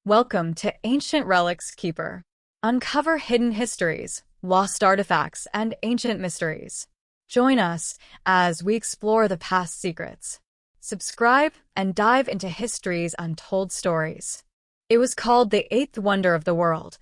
Welcome to Ancient Relics Keeper. Uncover hidden histories, lost artifacts, and ancient mysteries. Join us as we explore the past secrets. Subscribe and dive into history's untold stories. It was called the Eighth Wonder of the World,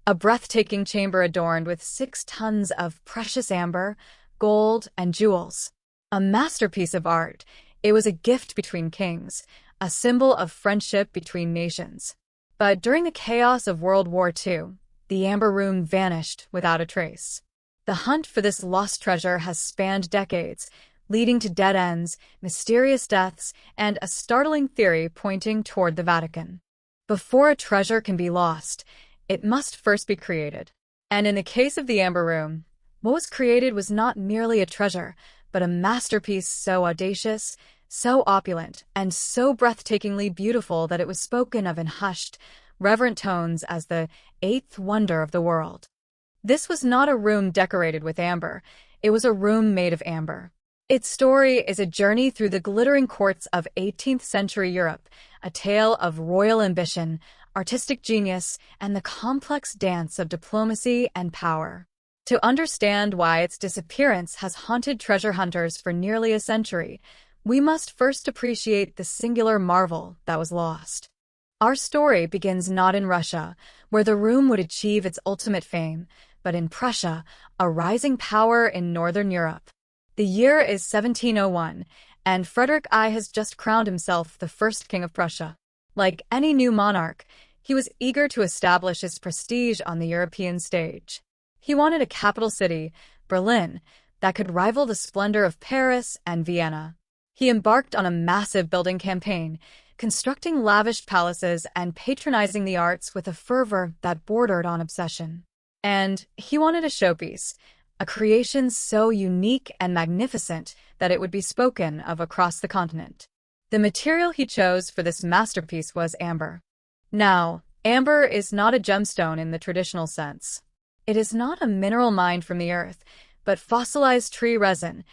a breathtaking chamber adorned with 6 tons of precious amber, gold, and jewels. A masterpiece of art, it was a gift between kings, a symbol of friendship between nations. But during the chaos of World War II, the Amber Room vanished without a trace. The hunt for this lost treasure has spanned decades, leading to dead ends, mysterious deaths, and a startling theory pointing toward the Vatican. Before a treasure can be lost, it must first be created. And in the case of the Amber Room, what was created was not merely a treasure, but a masterpiece so audacious, so opulent, and so breathtakingly beautiful that it was spoken of in hushed, reverent tones as the eighth wonder of the world. This was not a room decorated with amber, it was a room made of amber. Its story is a journey through the glittering courts of 18th century Europe, a tale of royal ambition, artistic genius, and the complex dance of diplomacy and power. To understand why its disappearance has haunted treasure hunters for nearly a century, we must first appreciate the singular marvel that was lost. Our story begins not in Russia, where the room would achieve its ultimate fame, but in Prussia, a rising power in Northern Europe. The year is 1701, and Frederick I has just crowned himself the first king of Prussia. Like any new monarch, he was eager to establish his prestige on the European stage. He wanted a capital city, Berlin, that could rival the splendor of Paris and Vienna. He embarked on a massive building campaign, constructing lavish palaces and patronizing the arts with a fervor that bordered on obsession. And he wanted a showpiece, a creation so unique and magnificent that it would be spoken of across the continent. The material he chose for this masterpiece was amber. Now, amber is not a gemstone in the traditional sense. It is not a mineral mined from the earth, but fossilized tree resin,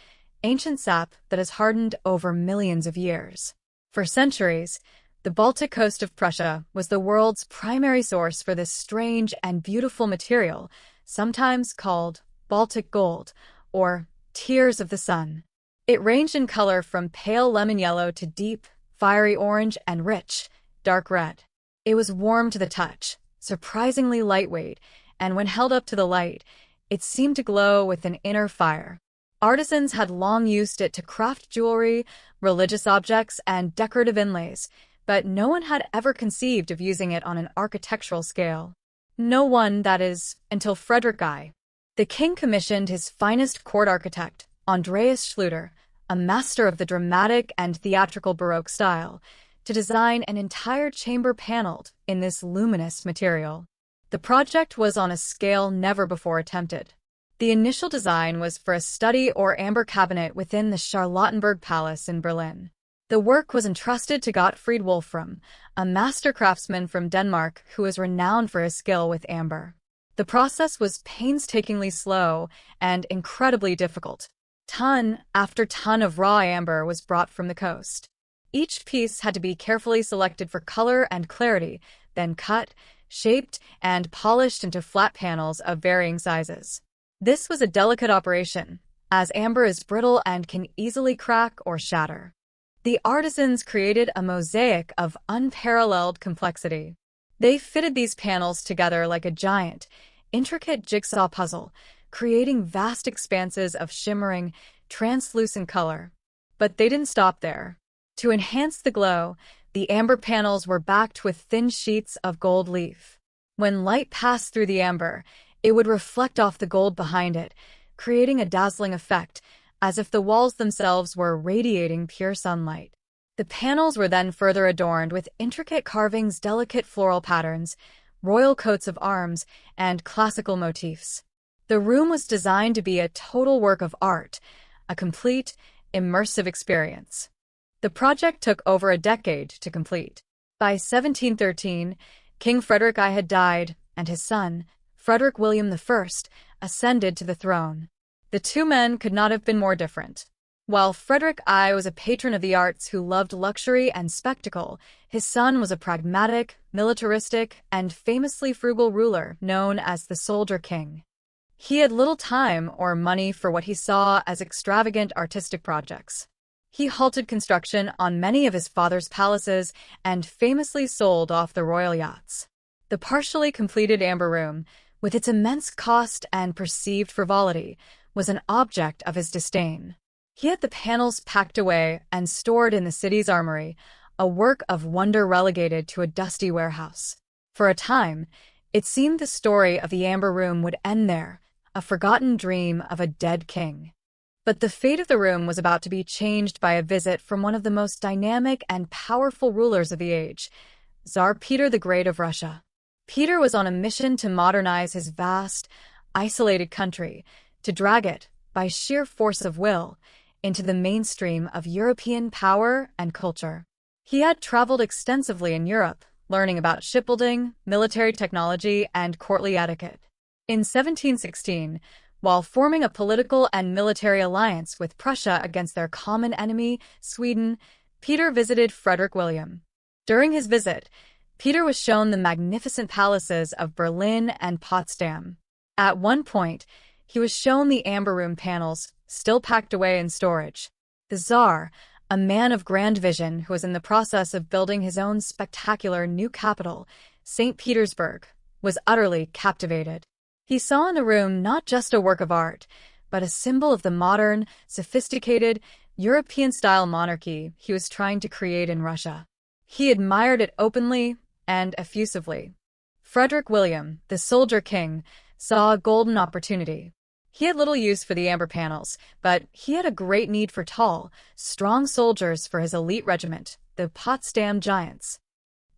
ancient sap that has hardened over millions of years. For centuries, the Baltic coast of Prussia was the world's primary source for this strange and beautiful material, sometimes called Baltic gold, or tears of the sun. It ranged in color from pale lemon yellow to deep, fiery orange and rich, dark red. It was warm to the touch, surprisingly lightweight, and when held up to the light, it seemed to glow with an inner fire. Artisans had long used it to craft jewelry, religious objects, and decorative inlays, but no one had ever conceived of using it on an architectural scale. No one, that is, until Frederick I. The king commissioned his finest court architect, Andreas Schluter, a master of the dramatic and theatrical Baroque style, to design an entire chamber paneled in this luminous material. The project was on a scale never before attempted. The initial design was for a study or amber cabinet within the Charlottenburg Palace in Berlin. The work was entrusted to Gottfried Wolfram, a master craftsman from Denmark who was renowned for his skill with amber. The process was painstakingly slow and incredibly difficult. Ton after ton of raw amber was brought from the coast. Each piece had to be carefully selected for color and clarity, then cut, shaped, and polished into flat panels of varying sizes. This was a delicate operation, as amber is brittle and can easily crack or shatter. The artisans created a mosaic of unparalleled complexity. They fitted these panels together like a giant, intricate jigsaw puzzle, creating vast expanses of shimmering, translucent color. But they didn't stop there. To enhance the glow, the amber panels were backed with thin sheets of gold leaf. When light passed through the amber, it would reflect off the gold behind it, creating a dazzling effect, as if the walls themselves were radiating pure sunlight. The panels were then further adorned with intricate carvings, delicate floral patterns, royal coats of arms, and classical motifs. The room was designed to be a total work of art, a complete, immersive experience. The project took over a decade to complete. By 1713, King Frederick I had died, and his son, Frederick William I, ascended to the throne. The two men could not have been more different. While Frederick I was a patron of the arts who loved luxury and spectacle, his son was a pragmatic, militaristic, and famously frugal ruler known as the Soldier King. He had little time or money for what he saw as extravagant artistic projects. He halted construction on many of his father's palaces and famously sold off the royal yachts. The partially completed Amber Room, with its immense cost and perceived frivolity, was an object of his disdain. He had the panels packed away and stored in the city's armory, a work of wonder relegated to a dusty warehouse. For a time, it seemed the story of the Amber Room would end there, a forgotten dream of a dead king. But the fate of the room was about to be changed by a visit from one of the most dynamic and powerful rulers of the age, Tsar Peter the Great of Russia. Peter was on a mission to modernize his vast, isolated country, to drag it, by sheer force of will, into the mainstream of European power and culture. He had traveled extensively in Europe, learning about shipbuilding, military technology, and courtly etiquette. In 1716, while forming a political and military alliance with Prussia against their common enemy, Sweden, Peter visited Frederick William. During his visit, Peter was shown the magnificent palaces of Berlin and Potsdam. At one point, he was shown the Amber Room panels, still packed away in storage. The Tsar, a man of grand vision who was in the process of building his own spectacular new capital, St. Petersburg, was utterly captivated. He saw in the room not just a work of art, but a symbol of the modern, sophisticated, European-style monarchy he was trying to create in Russia. He admired it openly and effusively. Frederick William, the Soldier King, saw a golden opportunity. He had little use for the amber panels, but he had a great need for tall, strong soldiers for his elite regiment, the Potsdam Giants.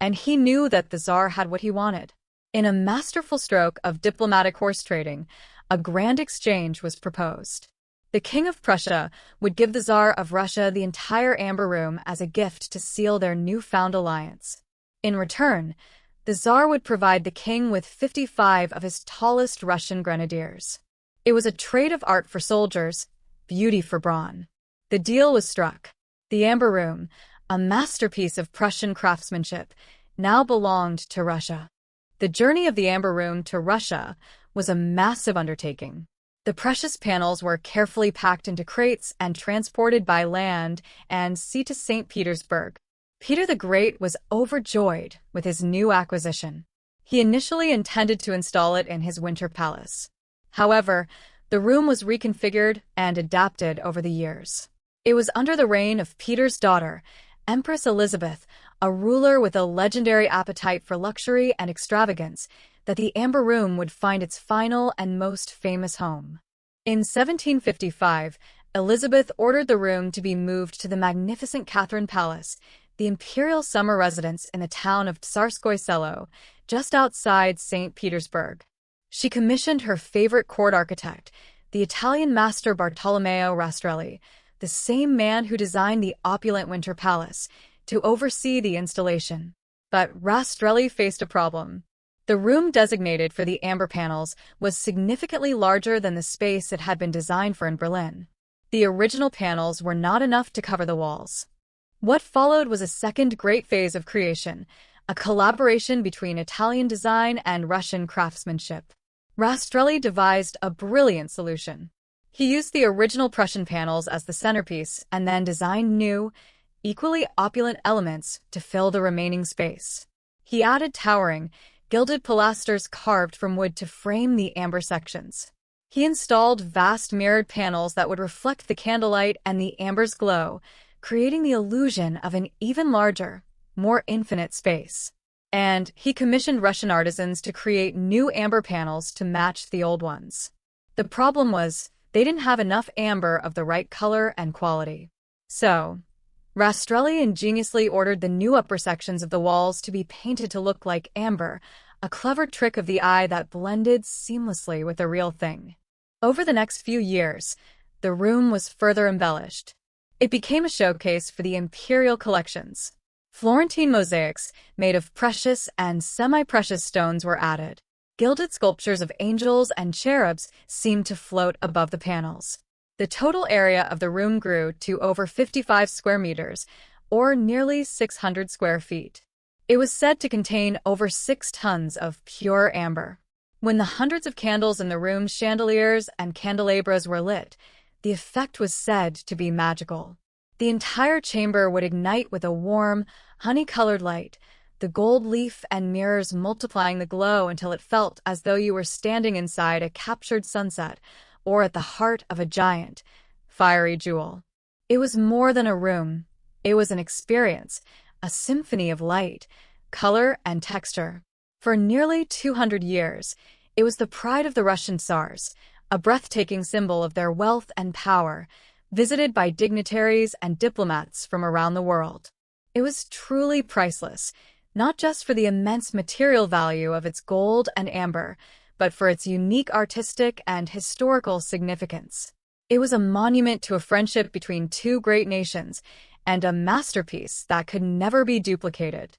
And he knew that the Tsar had what he wanted. In a masterful stroke of diplomatic horse trading, a grand exchange was proposed. The King of Prussia would give the Tsar of Russia the entire Amber Room as a gift to seal their newfound alliance. In return, the Tsar would provide the king with 55 of his tallest Russian grenadiers. It was a trade of art for soldiers, beauty for brawn. The deal was struck. The Amber Room, a masterpiece of Prussian craftsmanship, now belonged to Russia. The journey of the Amber Room to Russia was a massive undertaking. The precious panels were carefully packed into crates and transported by land and sea to St. Petersburg. Peter the Great was overjoyed with his new acquisition. He initially intended to install it in his winter palace. However, the room was reconfigured and adapted over the years. It was under the reign of Peter's daughter, Empress Elizabeth, a ruler with a legendary appetite for luxury and extravagance, that the Amber Room would find its final and most famous home. In 1755, Elizabeth ordered the room to be moved to the magnificent Catherine Palace, the imperial summer residence in the town of Tsarskoye Selo, just outside St. Petersburg. She commissioned her favorite court architect, the Italian master Bartolomeo Rastrelli, the same man who designed the opulent Winter Palace, to oversee the installation. But Rastrelli faced a problem. The room designated for the amber panels was significantly larger than the space it had been designed for in Berlin. The original panels were not enough to cover the walls. What followed was a second great phase of creation, a collaboration between Italian design and Russian craftsmanship. Rastrelli devised a brilliant solution. He used the original Prussian panels as the centerpiece and then designed new, equally opulent elements to fill the remaining space. He added towering, gilded pilasters carved from wood to frame the amber sections. He installed vast mirrored panels that would reflect the candlelight and the amber's glow, creating the illusion of an even larger, more infinite space. And he commissioned Russian artisans to create new amber panels to match the old ones. The problem was, they didn't have enough amber of the right color and quality. So, Rastrelli ingeniously ordered the new upper sections of the walls to be painted to look like amber, a clever trick of the eye that blended seamlessly with the real thing. Over the next few years, the room was further embellished. It became a showcase for the imperial collections. Florentine mosaics made of precious and semi-precious stones were added. Gilded sculptures of angels and cherubs seemed to float above the panels. The total area of the room grew to over 55 square meters, or nearly 600 square feet. It was said to contain over 6 tons of pure amber. When the hundreds of candles in the room's chandeliers and candelabras were lit, the effect was said to be magical. The entire chamber would ignite with a warm, honey-colored light, the gold leaf and mirrors multiplying the glow until it felt as though you were standing inside a captured sunset or at the heart of a giant, fiery jewel. It was more than a room. It was an experience, a symphony of light, color, and texture. For nearly 200 years, it was the pride of the Russian Tsars, a breathtaking symbol of their wealth and power, visited by dignitaries and diplomats from around the world. It was truly priceless, not just for the immense material value of its gold and amber, but for its unique artistic and historical significance. It was a monument to a friendship between two great nations, and a masterpiece that could never be duplicated.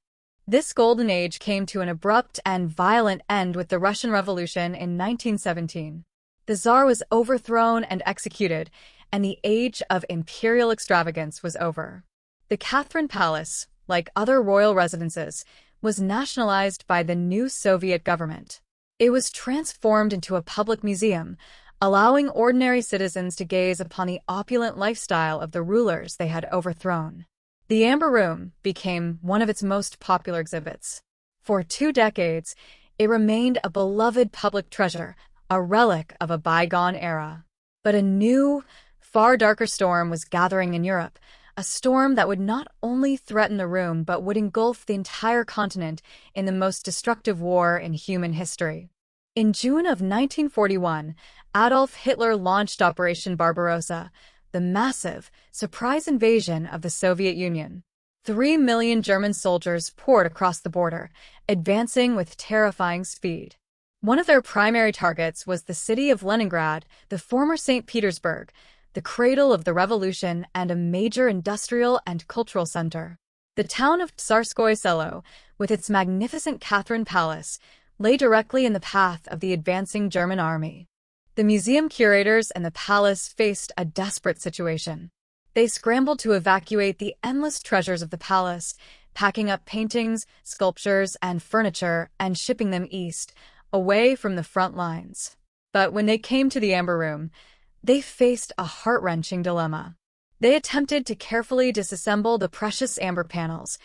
This golden age came to an abrupt and violent end with the Russian Revolution in 1917. The Tsar was overthrown and executed, and the age of imperial extravagance was over. The Catherine Palace, like other royal residences, was nationalized by the new Soviet government. It was transformed into a public museum, allowing ordinary citizens to gaze upon the opulent lifestyle of the rulers they had overthrown. The Amber Room became one of its most popular exhibits. For 2 decades, it remained a beloved public treasure, a relic of a bygone era. But a new, far darker storm was gathering in Europe, a storm that would not only threaten the room but would engulf the entire continent in the most destructive war in human history. In June of 1941, Adolf Hitler launched Operation Barbarossa, the massive, surprise invasion of the Soviet Union. 3 million German soldiers poured across the border, advancing with terrifying speed. One of their primary targets was the city of Leningrad, the former St. Petersburg, the cradle of the revolution and a major industrial and cultural center. The town of Tsarskoye Selo, with its magnificent Catherine Palace, lay directly in the path of the advancing German army. The museum curators and the palace faced a desperate situation. They scrambled to evacuate the endless treasures of the palace, packing up paintings, sculptures, and furniture and shipping them east, away from the front lines. But when they came to the Amber Room, they faced a heart-wrenching dilemma. They attempted to carefully disassemble the precious amber panels,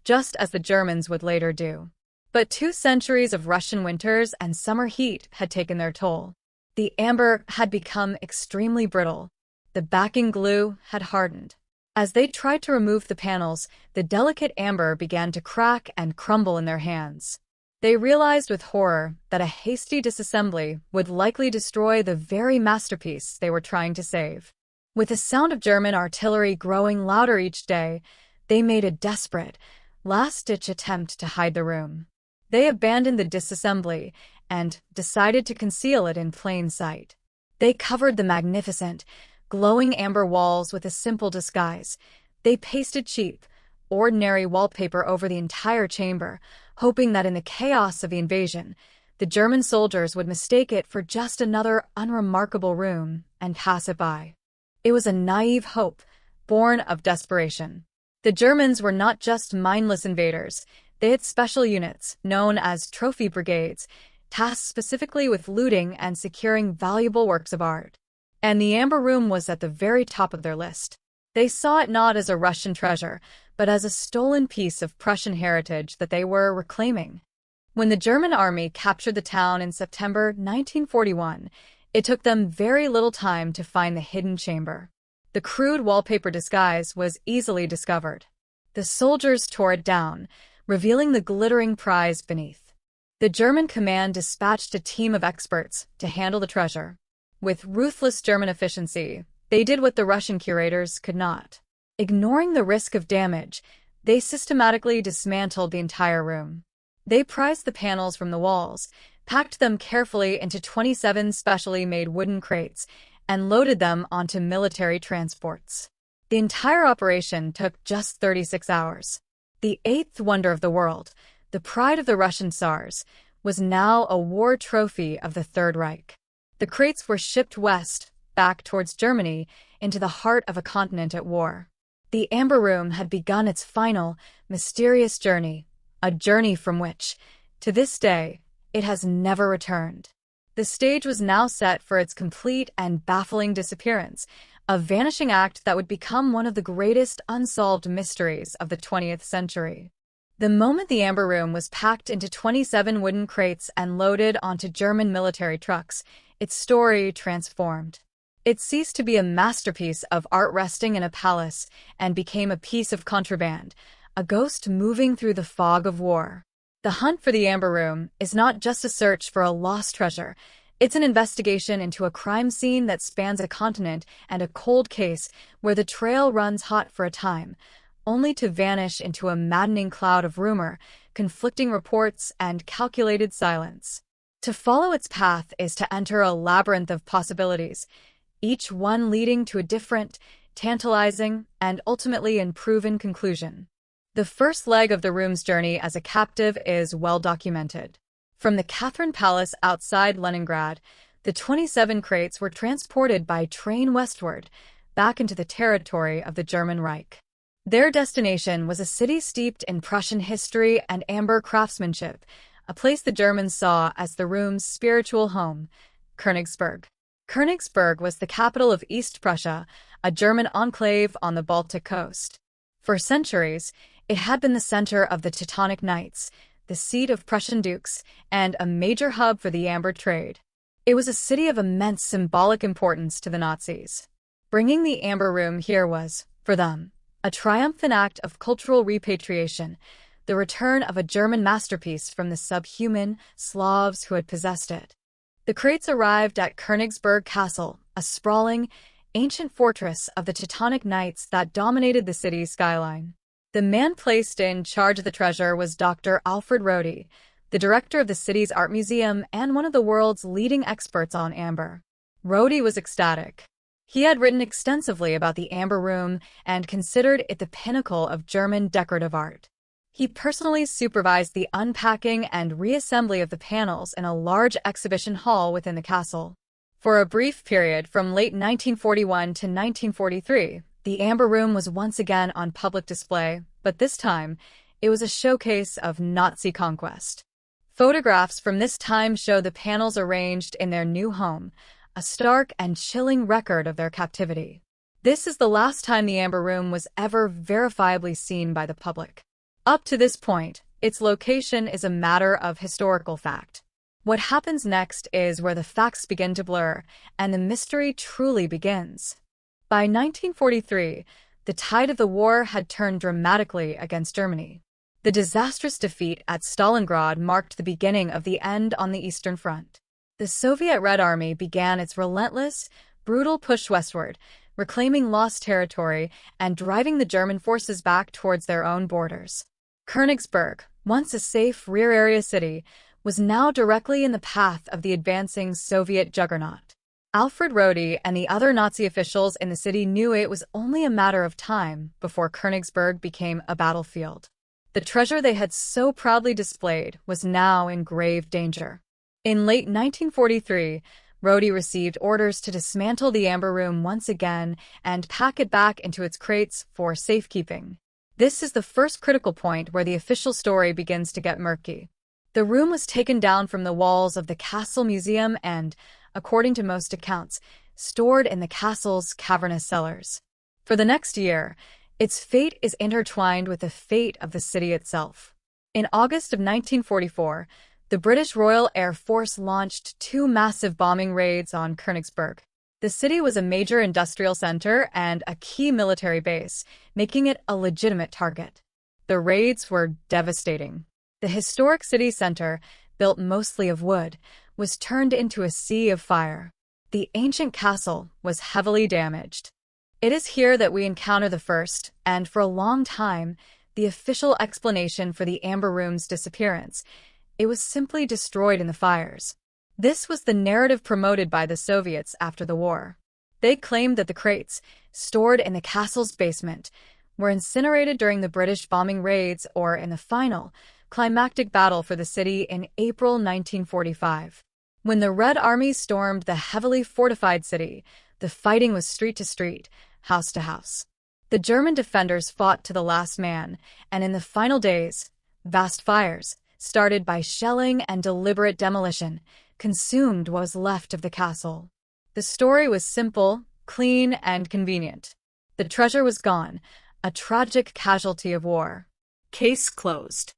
just as the Germans would later do. But 2 centuries of Russian winters and summer heat had taken their toll. The amber had become extremely brittle. The backing glue had hardened. As they tried to remove the panels, the delicate amber began to crack and crumble in their hands. They realized with horror that a hasty disassembly would likely destroy the very masterpiece they were trying to save. With the sound of German artillery growing louder each day, they made a desperate, last-ditch attempt to hide the room. They abandoned the disassembly and decided to conceal it in plain sight. They covered the magnificent, glowing amber walls with a simple disguise. They pasted cheap, ordinary wallpaper over the entire chamber, hoping that in the chaos of the invasion, the German soldiers would mistake it for just another unremarkable room and pass it by. It was a naive hope, born of desperation. The Germans were not just mindless invaders. They had special units, known as trophy brigades, tasked specifically with looting and securing valuable works of art. And the Amber Room was at the very top of their list. They saw it not as a Russian treasure, but as a stolen piece of Prussian heritage that they were reclaiming. When the German army captured the town in September 1941, it took them very little time to find the hidden chamber. The crude wallpaper disguise was easily discovered. The soldiers tore it down, revealing the glittering prize beneath. The German command dispatched a team of experts to handle the treasure. With ruthless German efficiency, they did what the Russian curators could not. Ignoring the risk of damage, they systematically dismantled the entire room. They prized the panels from the walls, packed them carefully into 27 specially made wooden crates, and loaded them onto military transports. The entire operation took just 36 hours. The 8th wonder of the world, the pride of the Russian Tsars, was now a war trophy of the Third Reich. The crates were shipped west, back towards Germany into the heart of a continent at war. The Amber Room had begun its final, mysterious journey, a journey from which, to this day, it has never returned. The stage was now set for its complete and baffling disappearance, a vanishing act that would become one of the greatest unsolved mysteries of the 20th century. The moment the Amber Room was packed into 27 wooden crates and loaded onto German military trucks, its story transformed. It ceased to be a masterpiece of art resting in a palace and became a piece of contraband, a ghost moving through the fog of war. The hunt for the Amber Room is not just a search for a lost treasure. It's an investigation into a crime scene that spans a continent and a cold case where the trail runs hot for a time, only to vanish into a maddening cloud of rumor, conflicting reports, and calculated silence. To follow its path is to enter a labyrinth of possibilities, each one leading to a different, tantalizing, and ultimately unproven conclusion. The first leg of the room's journey as a captive is well documented. From the Catherine Palace outside Leningrad, the 27 crates were transported by train westward, back into the territory of the German Reich. Their destination was a city steeped in Prussian history and amber craftsmanship, a place the Germans saw as the room's spiritual home, Königsberg. Königsberg was the capital of East Prussia, a German enclave on the Baltic coast. For centuries, it had been the center of the Teutonic Knights, the seat of Prussian dukes, and a major hub for the amber trade. It was a city of immense symbolic importance to the Nazis. Bringing the Amber Room here was, for them, a triumphant act of cultural repatriation, the return of a German masterpiece from the subhuman Slavs who had possessed it. The crates arrived at Königsberg Castle, a sprawling, ancient fortress of the Teutonic Knights that dominated the city's skyline. The man placed in charge of the treasure was Dr. Alfred Rohde, the director of the city's art museum and one of the world's leading experts on amber. Rohde was ecstatic. He had written extensively about the Amber Room and considered it the pinnacle of German decorative art. He personally supervised the unpacking and reassembly of the panels in a large exhibition hall within the castle. For a brief period from late 1941 to 1943, the Amber Room was once again on public display, but this time, it was a showcase of Nazi conquest. Photographs from this time show the panels arranged in their new home, a stark and chilling record of their captivity. This is the last time the Amber Room was ever verifiably seen by the public. Up to this point, its location is a matter of historical fact. What happens next is where the facts begin to blur, and the mystery truly begins. By 1943, the tide of the war had turned dramatically against Germany. The disastrous defeat at Stalingrad marked the beginning of the end on the Eastern Front. The Soviet Red Army began its relentless, brutal push westward, reclaiming lost territory and driving the German forces back towards their own borders. Königsberg, once a safe rear-area city, was now directly in the path of the advancing Soviet juggernaut. Alfred Rohde and the other Nazi officials in the city knew it was only a matter of time before Königsberg became a battlefield. The treasure they had so proudly displayed was now in grave danger. In late 1943, Rohde received orders to dismantle the Amber Room once again and pack it back into its crates for safekeeping. This is the first critical point where the official story begins to get murky. The room was taken down from the walls of the Castle Museum and, according to most accounts, stored in the castle's cavernous cellars. For the next year, its fate is intertwined with the fate of the city itself. In August of 1944, the British Royal Air Force launched 2 massive bombing raids on Königsberg. The city was a major industrial center and a key military base, making it a legitimate target. The raids were devastating. The historic city center, built mostly of wood, was turned into a sea of fire. The ancient castle was heavily damaged. It is here that we encounter the first, and for a long time, the official explanation for the Amber Room's disappearance. It was simply destroyed in the fires. This was the narrative promoted by the Soviets after the war. They claimed that the crates, stored in the castle's basement, were incinerated during the British bombing raids or in the final, climactic battle for the city in April 1945. When the Red Army stormed the heavily fortified city, The fighting was street to street, house to house. The German defenders fought to the last man, and in the final days, vast fires, started by shelling and deliberate demolition, consumed what was left of the castle. The story was simple, clean, and convenient. The treasure was gone, a tragic casualty of war. Case closed.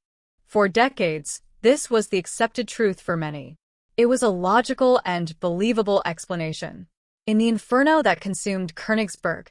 For decades, this was the accepted truth for many. It was a logical and believable explanation. In the inferno that consumed Königsberg,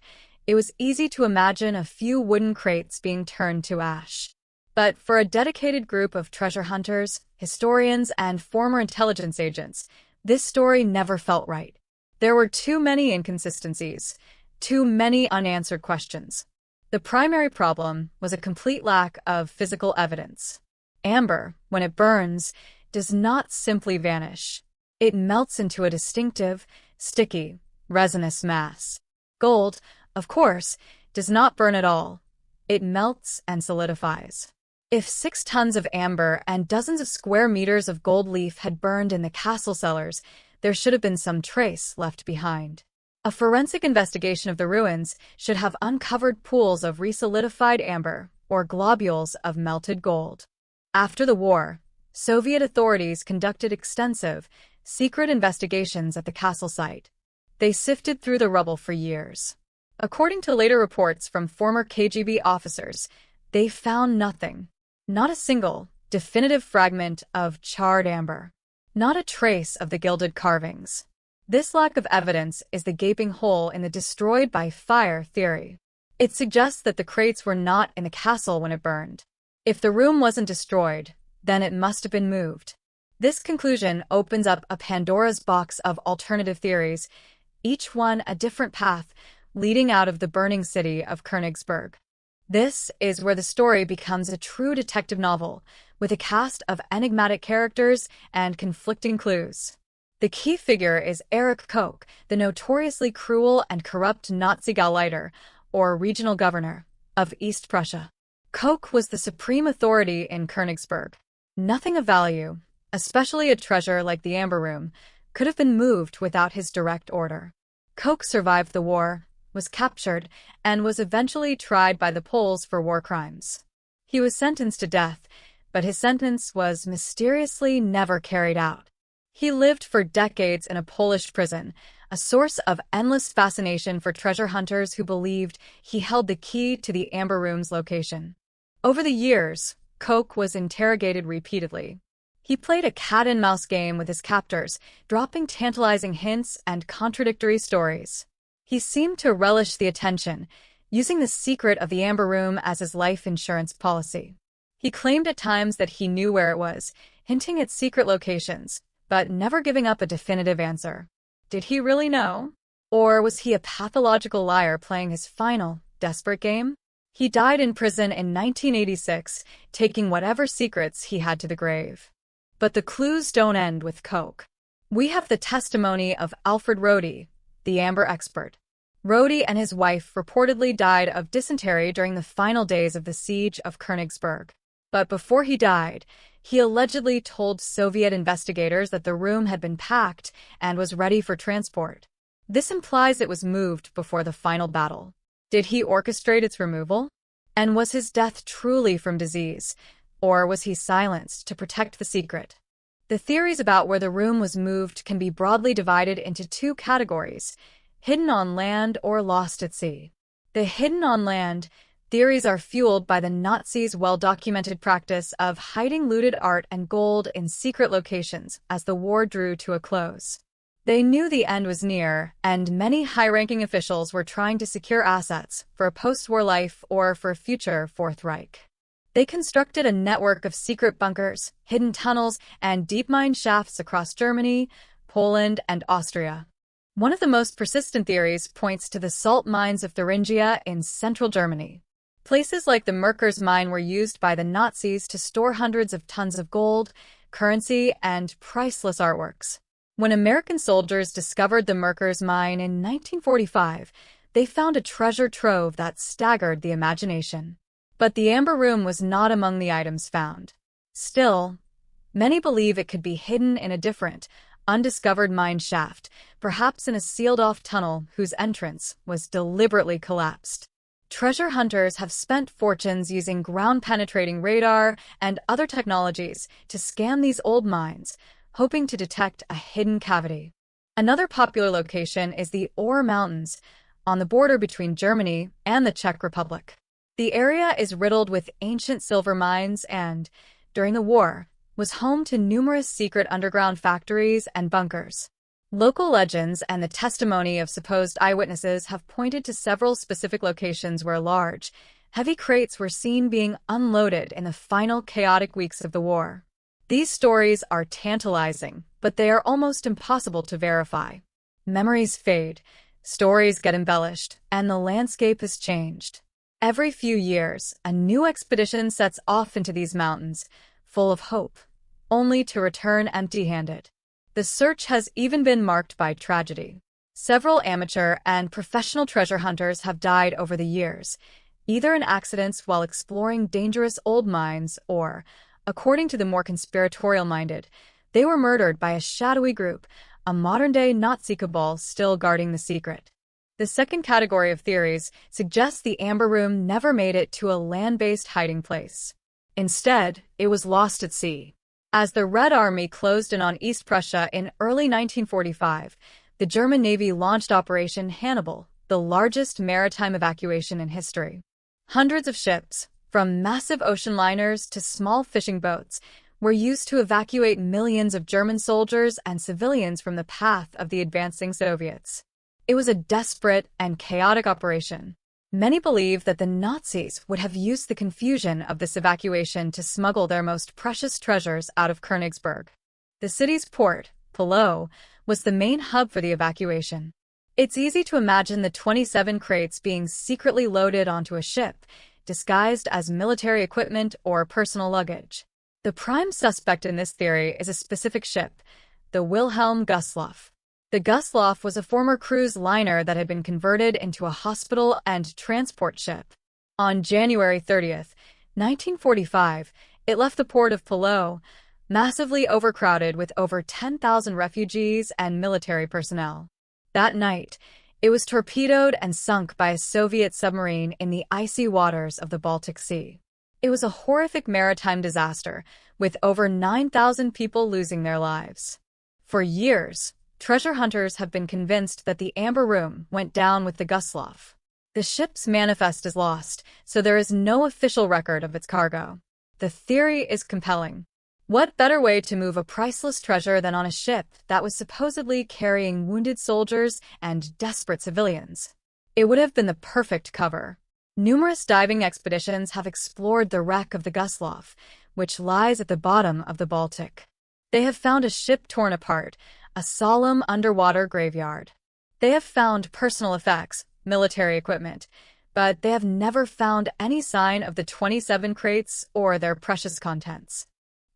it was easy to imagine a few wooden crates being turned to ash. But for a dedicated group of treasure hunters, historians, and former intelligence agents, this story never felt right. There were too many inconsistencies, too many unanswered questions. The primary problem was a complete lack of physical evidence. Amber, when it burns, does not simply vanish. It melts into a distinctive, sticky, resinous mass. Gold, of course, does not burn at all. It melts and solidifies. If 6 tons of amber and dozens of square meters of gold leaf had burned in the castle cellars, there should have been some trace left behind. A forensic investigation of the ruins should have uncovered pools of resolidified amber or globules of melted gold. After the war, Soviet authorities conducted extensive, secret investigations at the castle site. They sifted through the rubble for years. According to later reports from former KGB officers, they found nothing. Not a single, definitive fragment of charred amber. Not a trace of the gilded carvings. This lack of evidence is the gaping hole in the destroyed by fire theory. It suggests that the crates were not in the castle when it burned. If the room wasn't destroyed, then it must have been moved. This conclusion opens up a Pandora's box of alternative theories, each one a different path leading out of the burning city of Königsberg. This is where the story becomes a true detective novel, with a cast of enigmatic characters and conflicting clues. The key figure is Erich Koch, the notoriously cruel and corrupt Nazi Gauleiter, or regional governor, of East Prussia. Koch was the supreme authority in Königsberg. Nothing of value, especially a treasure like the Amber Room, could have been moved without his direct order. Koch survived the war, was captured, and was eventually tried by the Poles for war crimes. He was sentenced to death, but his sentence was mysteriously never carried out. He lived for decades in a Polish prison, a source of endless fascination for treasure hunters who believed he held the key to the Amber Room's location. Over the years, Koch was interrogated repeatedly. He played a cat-and-mouse game with his captors, dropping tantalizing hints and contradictory stories. He seemed to relish the attention, using the secret of the Amber Room as his life insurance policy. He claimed at times that he knew where it was, hinting at secret locations, but never giving up a definitive answer. Did he really know? Or was he a pathological liar playing his final, desperate game? He died in prison in 1986, taking whatever secrets he had to the grave. But the clues don't end with Koch. We have the testimony of Alfred Rohde, the amber expert. Rohde and his wife reportedly died of dysentery during the final days of the siege of Königsberg. But before he died, he allegedly told Soviet investigators that the room had been packed and was ready for transport. This implies it was moved before the final battle. Did he orchestrate its removal? And was his death truly from disease, or was he silenced to protect the secret? The theories about where the room was moved can be broadly divided into 2 categories: hidden on land or lost at sea. The hidden on land theories are fueled by the Nazis' well-documented practice of hiding looted art and gold in secret locations as the war drew to a close. They knew the end was near, and many high-ranking officials were trying to secure assets for a post-war life or for a future Fourth Reich. They constructed a network of secret bunkers, hidden tunnels, and deep mine shafts across Germany, Poland, and Austria. One of the most persistent theories points to the salt mines of Thuringia in central Germany. Places like the Merkers mine were used by the Nazis to store hundreds of tons of gold, currency, and priceless artworks. When American soldiers discovered the Merkers mine in 1945, they found a treasure trove that staggered the imagination. But the Amber Room was not among the items found. Still, many believe it could be hidden in a different, undiscovered mine shaft, perhaps in a sealed-off tunnel whose entrance was deliberately collapsed. Treasure hunters have spent fortunes using ground-penetrating radar and other technologies to scan these old mines, hoping to detect a hidden cavity. Another popular location is the Ore Mountains, on the border between Germany and the Czech Republic. The area is riddled with ancient silver mines and, during the war, was home to numerous secret underground factories and bunkers. Local legends and the testimony of supposed eyewitnesses have pointed to several specific locations where large, heavy crates were seen being unloaded in the final chaotic weeks of the war. These stories are tantalizing, but they are almost impossible to verify. Memories fade, stories get embellished, and the landscape has changed. Every few years, a new expedition sets off into these mountains, full of hope, only to return empty-handed. The search has even been marked by tragedy. Several amateur and professional treasure hunters have died over the years, either in accidents while exploring dangerous old mines or, according to the more conspiratorial-minded, they were murdered by a shadowy group, a modern-day Nazi cabal still guarding the secret. The second category of theories suggests the Amber Room never made it to a land-based hiding place. Instead, it was lost at sea. As the Red Army closed in on East Prussia in early 1945, the German Navy launched Operation Hannibal, the largest maritime evacuation in history. Hundreds of ships, from massive ocean liners to small fishing boats, were used to evacuate millions of German soldiers and civilians from the path of the advancing Soviets. It was a desperate and chaotic operation. Many believe that the Nazis would have used the confusion of this evacuation to smuggle their most precious treasures out of Königsberg. The city's port, Palau, was the main hub for the evacuation. It's easy to imagine the 27 crates being secretly loaded onto a ship, disguised as military equipment or personal luggage. The prime suspect in this theory is a specific ship, the Wilhelm Gustloff. The Gustloff was a former cruise liner that had been converted into a hospital and transport ship. On January 30th, 1945, it left the port of Palau, massively overcrowded with over 10,000 refugees and military personnel. That night, it was torpedoed and sunk by a Soviet submarine in the icy waters of the Baltic Sea. It was a horrific maritime disaster, with over 9,000 people losing their lives. For years, treasure hunters have been convinced that the Amber Room went down with the Gustloff. The ship's manifest is lost, so there is no official record of its cargo. The theory is compelling. What better way to move a priceless treasure than on a ship that was supposedly carrying wounded soldiers and desperate civilians? It would have been the perfect cover. Numerous diving expeditions have explored the wreck of the Gustloff, which lies at the bottom of the Baltic. They have found a ship torn apart, a solemn underwater graveyard. They have found personal effects, military equipment, but they have never found any sign of the 27 crates or their precious contents.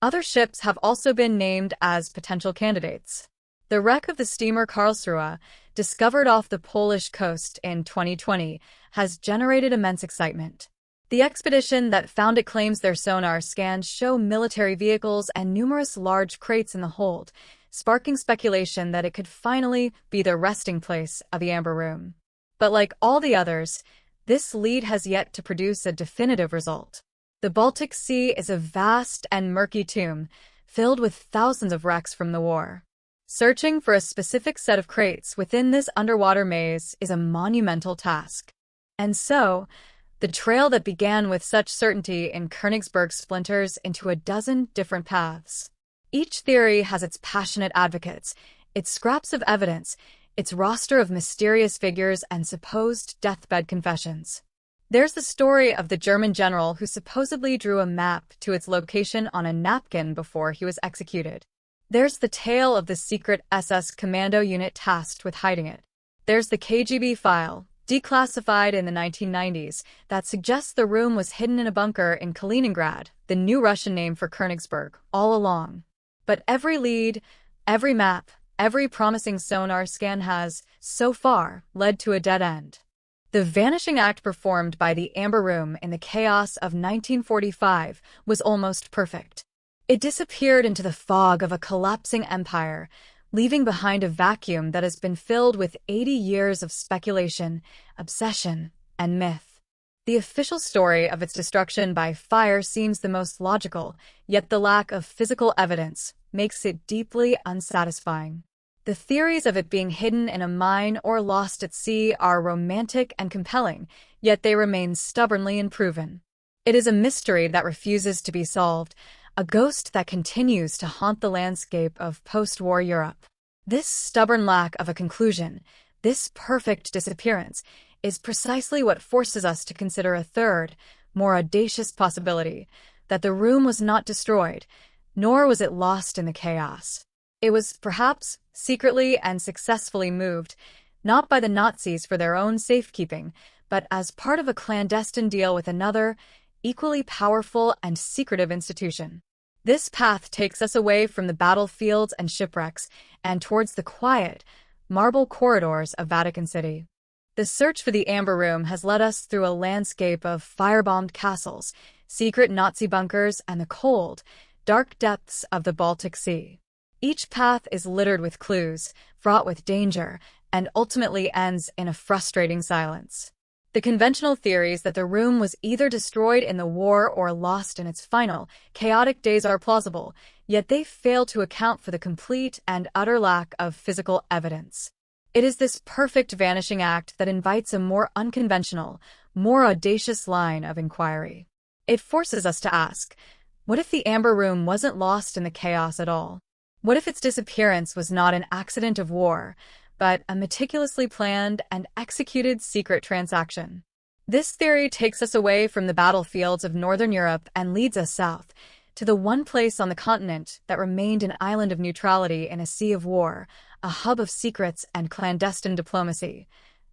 Other ships have also been named as potential candidates. The wreck of the steamer Karlsruhe, discovered off the Polish coast in 2020, has generated immense excitement. The expedition that found it claims their sonar scans show military vehicles and numerous large crates in the hold, sparking speculation that it could finally be the resting place of the Amber Room. But like all the others, this lead has yet to produce a definitive result. The Baltic Sea is a vast and murky tomb, filled with thousands of wrecks from the war. Searching for a specific set of crates within this underwater maze is a monumental task. And so, the trail that began with such certainty in Königsberg splinters into a dozen different paths. Each theory has its passionate advocates, its scraps of evidence, its roster of mysterious figures and supposed deathbed confessions. There's the story of the German general who supposedly drew a map to its location on a napkin before he was executed. There's the tale of the secret SS commando unit tasked with hiding it. There's the KGB file, declassified in the 1990s, that suggests the room was hidden in a bunker in Kaliningrad, the new Russian name for Königsberg, all along. But every lead, every map, every promising sonar scan has, so far, led to a dead end. The vanishing act performed by the Amber Room in the chaos of 1945 was almost perfect. It disappeared into the fog of a collapsing empire, leaving behind a vacuum that has been filled with 80 years of speculation, obsession, and myth. The official story of its destruction by fire seems the most logical, yet the lack of physical evidence makes it deeply unsatisfying. The theories of it being hidden in a mine or lost at sea are romantic and compelling, yet they remain stubbornly unproven. It is a mystery that refuses to be solved, a ghost that continues to haunt the landscape of post-war Europe. This stubborn lack of a conclusion, this perfect disappearance, is precisely what forces us to consider a third, more audacious possibility, that the room was not destroyed, nor was it lost in the chaos. It was, perhaps, secretly and successfully moved, not by the Nazis for their own safekeeping, but as part of a clandestine deal with another, equally powerful and secretive institution. This path takes us away from the battlefields and shipwrecks and towards the quiet, marble corridors of Vatican City. The search for the Amber Room has led us through a landscape of firebombed castles, secret Nazi bunkers, and the cold, dark depths of the Baltic Sea. Each path is littered with clues, fraught with danger, and ultimately ends in a frustrating silence. The conventional theories that the room was either destroyed in the war or lost in its final, chaotic days are plausible, yet they fail to account for the complete and utter lack of physical evidence. It is this perfect vanishing act that invites a more unconventional, more audacious line of inquiry. It forces us to ask, what if the Amber Room wasn't lost in the chaos at all? What if its disappearance was not an accident of war, but a meticulously planned and executed secret transaction? This theory takes us away from the battlefields of Northern Europe and leads us south, to the one place on the continent that remained an island of neutrality in a sea of war, a hub of secrets and clandestine diplomacy,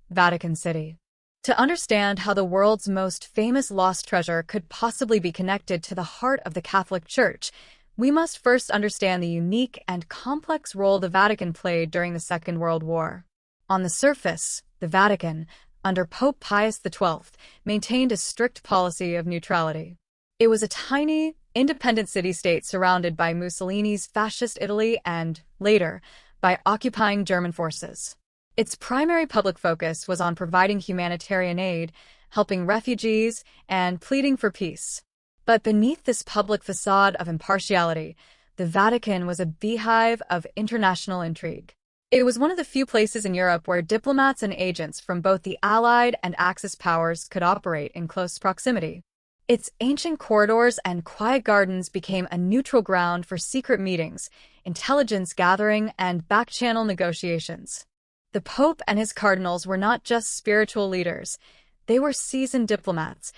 Vatican City. To understand how the world's most famous lost treasure could possibly be connected to the heart of the Catholic Church, we must first understand the unique and complex role the Vatican played during the Second World War. On the surface, the Vatican, under Pope Pius XII, maintained a strict policy of neutrality. It was a tiny, independent city-state surrounded by Mussolini's fascist Italy and, later, by occupying German forces. Its primary public focus was on providing humanitarian aid, helping refugees, and pleading for peace. But beneath this public facade of impartiality, the Vatican was a beehive of international intrigue. It was one of the few places in Europe where diplomats and agents from both the Allied and Axis powers could operate in close proximity. Its ancient corridors and quiet gardens became a neutral ground for secret meetings, intelligence gathering, and back-channel negotiations. The Pope and his cardinals were not just spiritual leaders, they were seasoned diplomats,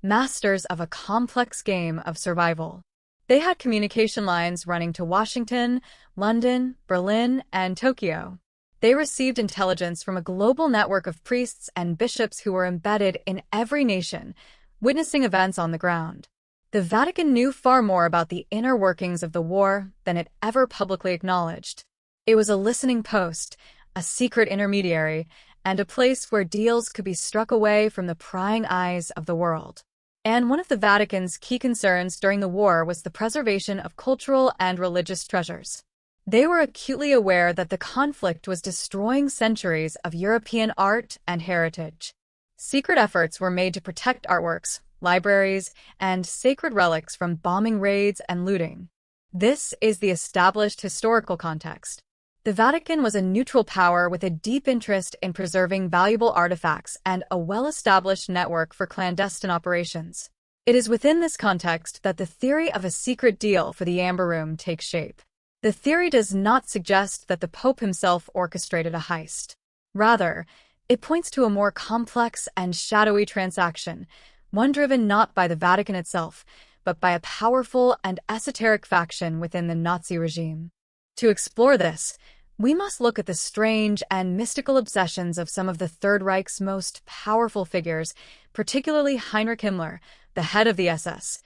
masters of a complex game of survival. They had communication lines running to Washington, London, Berlin, and Tokyo. They received intelligence from a global network of priests and bishops who were embedded in every nation, witnessing events on the ground. The Vatican knew far more about the inner workings of the war than it ever publicly acknowledged. It was a listening post, a secret intermediary, and a place where deals could be struck away from the prying eyes of the world. And one of the Vatican's key concerns during the war was the preservation of cultural and religious treasures. They were acutely aware that the conflict was destroying centuries of European art and heritage. Secret efforts were made to protect artworks, libraries, and sacred relics from bombing raids and looting. This is the established historical context. The Vatican was a neutral power with a deep interest in preserving valuable artifacts and a well-established network for clandestine operations. It is within this context that the theory of a secret deal for the Amber Room takes shape. The theory does not suggest that the Pope himself orchestrated a heist. Rather, it points to a more complex and shadowy transaction, one driven not by the Vatican itself, but by a powerful and esoteric faction within the Nazi regime. To explore this, we must look at the strange and mystical obsessions of some of the Third Reich's most powerful figures, particularly Heinrich Himmler, the head of the SS.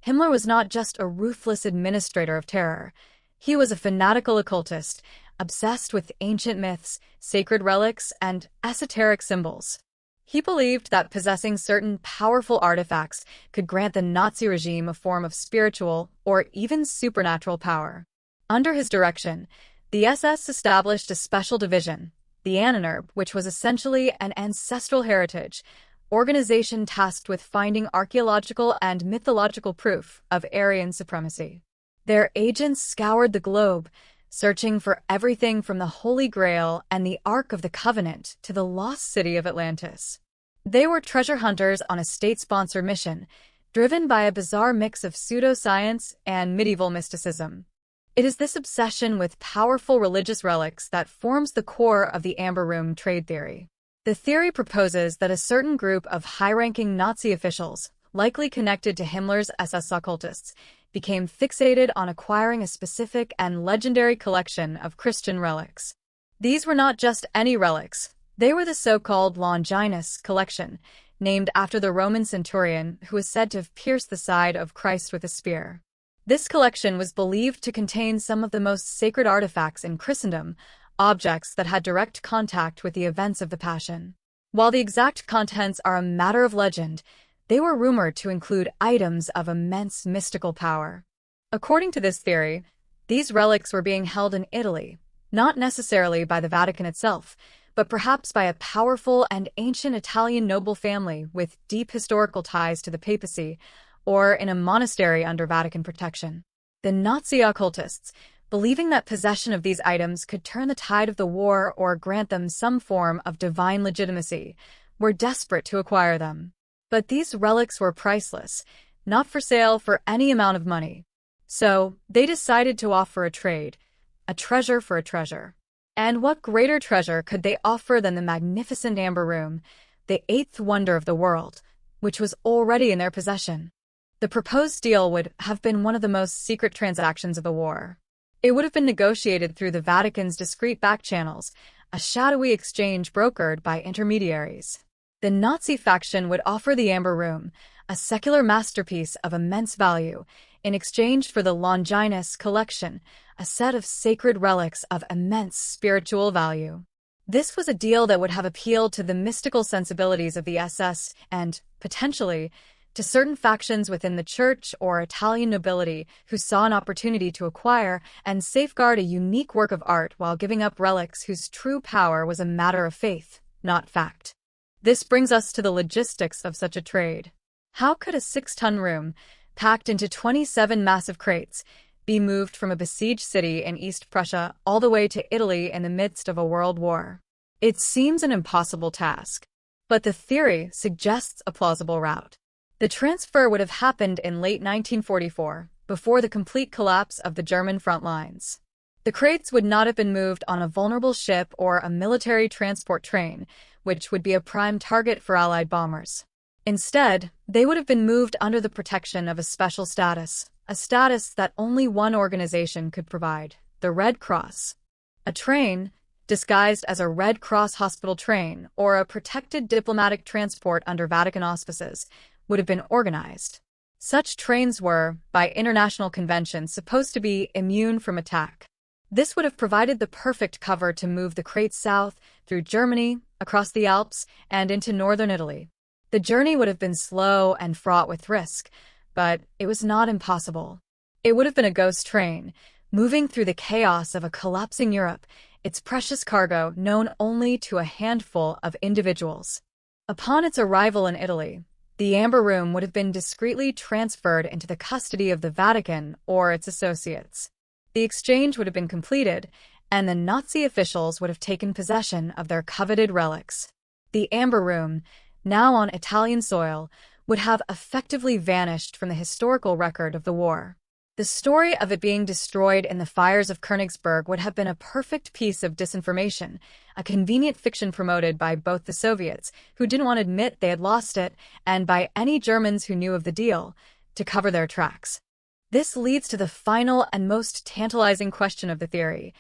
Himmler was not just a ruthless administrator of terror. He was a fanatical occultist, obsessed with ancient myths, sacred relics, and esoteric symbols. He believed that possessing certain powerful artifacts could grant the Nazi regime a form of spiritual or even supernatural power. Under his direction, The SS established a special division, the Ahnenerbe, which was essentially an ancestral heritage organization tasked with finding archaeological and mythological proof of Aryan supremacy. Their agents scoured the globe, searching for everything from the Holy Grail and the Ark of the Covenant to the lost city of Atlantis. They were treasure hunters on a state-sponsored mission, driven by a bizarre mix of pseudoscience and medieval mysticism. It is this obsession with powerful religious relics that forms the core of the Amber Room trade theory. The theory proposes that a certain group of high-ranking Nazi officials, likely connected to Himmler's SS occultists, became fixated on acquiring a specific and legendary collection of Christian relics. These were not just any relics. They were the so-called Longinus collection, named after the Roman centurion who was said to have pierced the side of Christ with a spear. This collection was believed to contain some of the most sacred artifacts in Christendom, objects that had direct contact with the events of the Passion. While the exact contents are a matter of legend, they were rumored to include items of immense mystical power. According to this theory, these relics were being held in Italy, not necessarily by the Vatican itself, but perhaps by a powerful and ancient Italian noble family with deep historical ties to the papacy, or in a monastery under Vatican protection. The Nazi occultists, believing that possession of these items could turn the tide of the war or grant them some form of divine legitimacy, were desperate to acquire them. But these relics were priceless, not for sale for any amount of money. So, they decided to offer a trade, a treasure for a treasure. And what greater treasure could they offer than the magnificent Amber Room, the eighth wonder of the world, which was already in their possession? The proposed deal would have been one of the most secret transactions of the war. It would have been negotiated through the Vatican's discreet back channels, a shadowy exchange brokered by intermediaries. The Nazi faction would offer the Amber Room, a secular masterpiece of immense value, in exchange for the Longinus collection, a set of sacred relics of immense spiritual value. This was a deal that would have appealed to the mystical sensibilities of the SS and, potentially, to certain factions within the church or Italian nobility who saw an opportunity to acquire and safeguard a unique work of art while giving up relics whose true power was a matter of faith, not fact. This brings us to the logistics of such a trade. How could a 6-ton room, packed into 27 massive crates, be moved from a besieged city in East Prussia all the way to Italy in the midst of a world war? It seems an impossible task, but the theory suggests a plausible route. The transfer would have happened in late 1944, before the complete collapse of the German front lines. The crates would not have been moved on a vulnerable ship or a military transport train, which would be a prime target for Allied bombers. Instead, they would have been moved under the protection of a special status, a status that only one organization could provide, the Red Cross. A train, disguised as a Red Cross hospital train or a protected diplomatic transport under Vatican auspices, would have been organized. Such trains were, by international convention, supposed to be immune from attack. This would have provided the perfect cover to move the crates south, through Germany, across the Alps, and into northern Italy. The journey would have been slow and fraught with risk, but it was not impossible. It would have been a ghost train, moving through the chaos of a collapsing Europe, its precious cargo known only to a handful of individuals. Upon its arrival in Italy, the Amber Room would have been discreetly transferred into the custody of the Vatican or its associates. The exchange would have been completed, and the Nazi officials would have taken possession of their coveted relics. The Amber Room, now on Italian soil, would have effectively vanished from the historical record of the war. The story of it being destroyed in the fires of Königsberg would have been a perfect piece of disinformation, a convenient fiction promoted by both the Soviets, who didn't want to admit they had lost it, and by any Germans who knew of the deal, to cover their tracks. This leads to the final and most tantalizing question of the theory.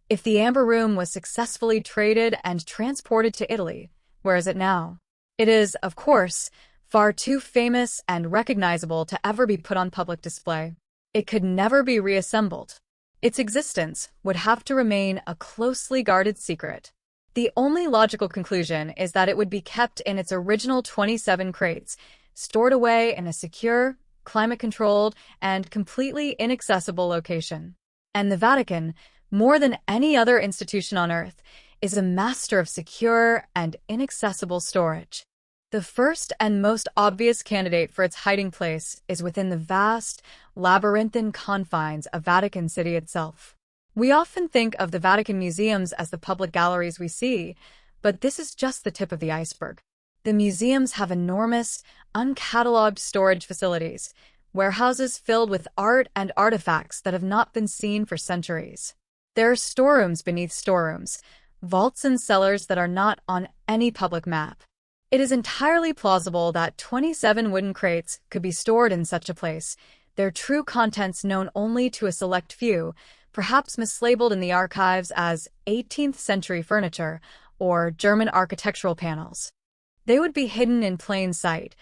If the Amber Room was successfully traded and transported to Italy, where is it now? It is, of course, far too famous and recognizable to ever be put on public display. It could never be reassembled. Its existence would have to remain a closely guarded secret. The only logical conclusion is that it would be kept in its original 27 crates, stored away in a secure, climate-controlled, and completely inaccessible location. And the Vatican, more than any other institution on Earth, is a master of secure and inaccessible storage. The first and most obvious candidate for its hiding place is within the vast, labyrinthine confines of Vatican City itself. We often think of the Vatican museums as the public galleries we see, but this is just the tip of the iceberg. The museums have enormous, uncatalogued storage facilities, warehouses filled with art and artifacts that have not been seen for centuries. There are storerooms beneath storerooms, vaults and cellars that are not on any public map. It is entirely plausible that 27 wooden crates could be stored in such a place, their true contents known only to a select few, perhaps mislabeled in the archives as 18th century furniture or German architectural panels. They would be hidden in plain sight,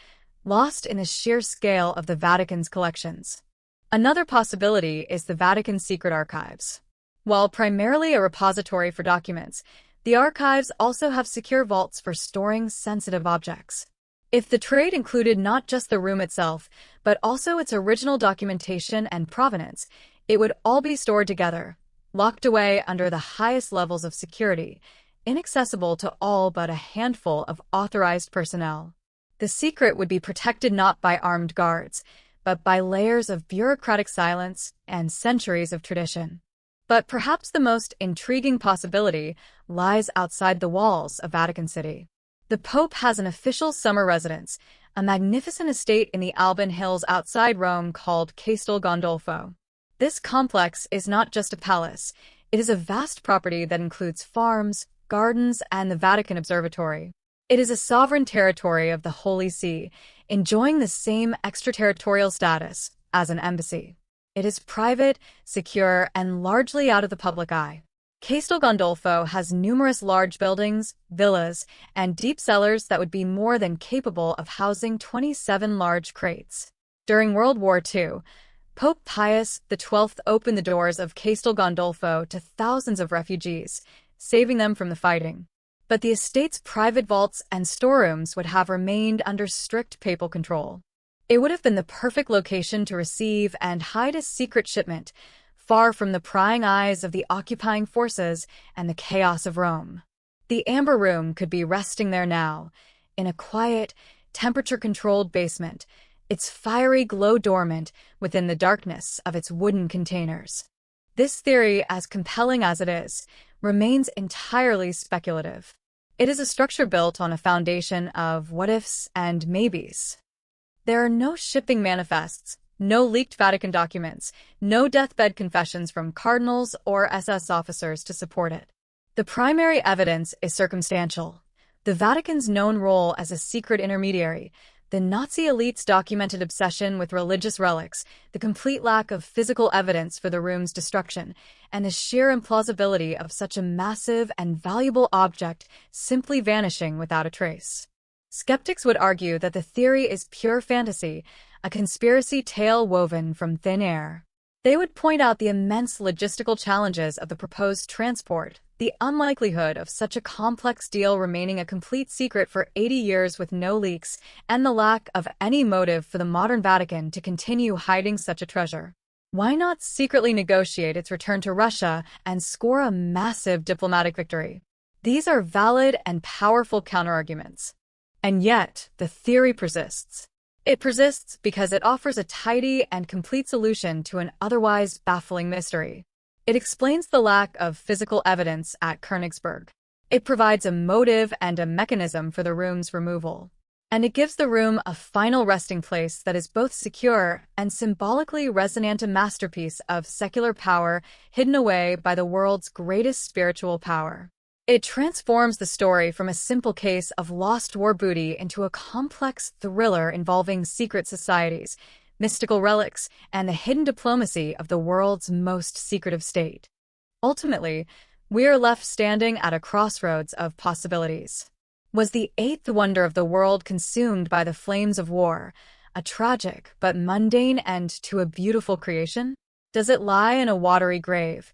lost in the sheer scale of the Vatican's collections. Another possibility is the Vatican's secret archives. While primarily a repository for documents, the archives also have secure vaults for storing sensitive objects. If the trade included not just the room itself, but also its original documentation and provenance, it would all be stored together, locked away under the highest levels of security, inaccessible to all but a handful of authorized personnel. The secret would be protected not by armed guards, but by layers of bureaucratic silence and centuries of tradition. But perhaps the most intriguing possibility lies outside the walls of Vatican City. The Pope has an official summer residence, a magnificent estate in the Alban Hills outside Rome called Castel Gandolfo. This complex is not just a palace, it is a vast property that includes farms, gardens, and the Vatican Observatory. It is a sovereign territory of the Holy See, enjoying the same extraterritorial status as an embassy. It is private, secure, and largely out of the public eye. Castel Gandolfo has numerous large buildings, villas, and deep cellars that would be more than capable of housing 27 large crates. During World War II, Pope Pius XII opened the doors of Castel Gandolfo to thousands of refugees, saving them from the fighting. But the estate's private vaults and storerooms would have remained under strict papal control. It would have been the perfect location to receive and hide a secret shipment, far from the prying eyes of the occupying forces and the chaos of Rome. The Amber Room could be resting there now, in a quiet, temperature-controlled basement, its fiery glow dormant within the darkness of its wooden containers. This theory, as compelling as it is, remains entirely speculative. It is a structure built on a foundation of what-ifs and maybes. There are no shipping manifests, no leaked Vatican documents, no deathbed confessions from cardinals or SS officers to support it. The primary evidence is circumstantial. The Vatican's known role as a secret intermediary, the Nazi elite's documented obsession with religious relics, the complete lack of physical evidence for the room's destruction, and the sheer implausibility of such a massive and valuable object simply vanishing without a trace. Skeptics would argue that the theory is pure fantasy, a conspiracy tale woven from thin air. They would point out the immense logistical challenges of the proposed transport, the unlikelihood of such a complex deal remaining a complete secret for 80 years with no leaks, and the lack of any motive for the modern Vatican to continue hiding such a treasure. Why not secretly negotiate its return to Russia and score a massive diplomatic victory? These are valid and powerful counterarguments. And yet, the theory persists. It persists because it offers a tidy and complete solution to an otherwise baffling mystery. It explains the lack of physical evidence at Königsberg. It provides a motive and a mechanism for the room's removal. And it gives the room a final resting place that is both secure and symbolically resonant, a masterpiece of secular power hidden away by the world's greatest spiritual power. It transforms the story from a simple case of lost war booty into a complex thriller involving secret societies, mystical relics, and the hidden diplomacy of the world's most secretive state. Ultimately, we are left standing at a crossroads of possibilities. Was the eighth wonder of the world consumed by the flames of war, a tragic but mundane end to a beautiful creation? Does it lie in a watery grave,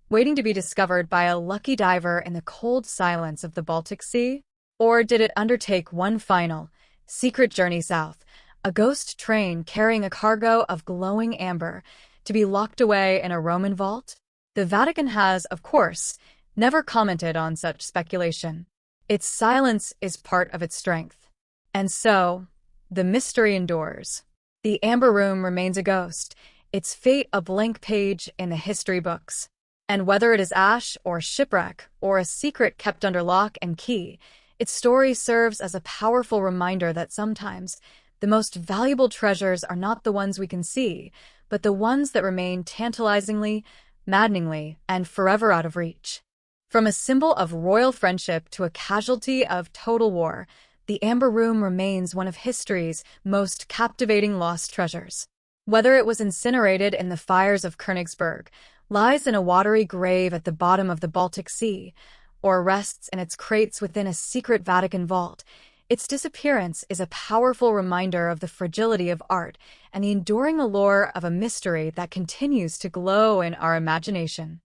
waiting to be discovered by a lucky diver in the cold silence of the Baltic Sea? Or did it undertake one final, secret journey south, a ghost train carrying a cargo of glowing amber, to be locked away in a Roman vault? The Vatican has, of course, never commented on such speculation. Its silence is part of its strength. And so, the mystery endures. The Amber Room remains a ghost, its fate a blank page in the history books. And whether it is ash or shipwreck or a secret kept under lock and key, its story serves as a powerful reminder that sometimes the most valuable treasures are not the ones we can see, but the ones that remain tantalizingly, maddeningly, and forever out of reach. From a symbol of royal friendship to a casualty of total war, the Amber Room remains one of history's most captivating lost treasures. Whether it was incinerated in the fires of Königsberg, lies in a watery grave at the bottom of the Baltic Sea, or rests in its crates within a secret Vatican vault, its disappearance is a powerful reminder of the fragility of art and the enduring allure of a mystery that continues to glow in our imagination.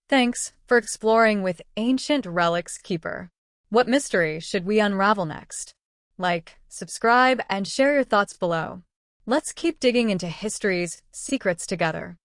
Thanks for exploring with Ancient Relics Keeper. What mystery should we unravel next? Like, subscribe, and share your thoughts below. Let's keep digging into history's secrets together.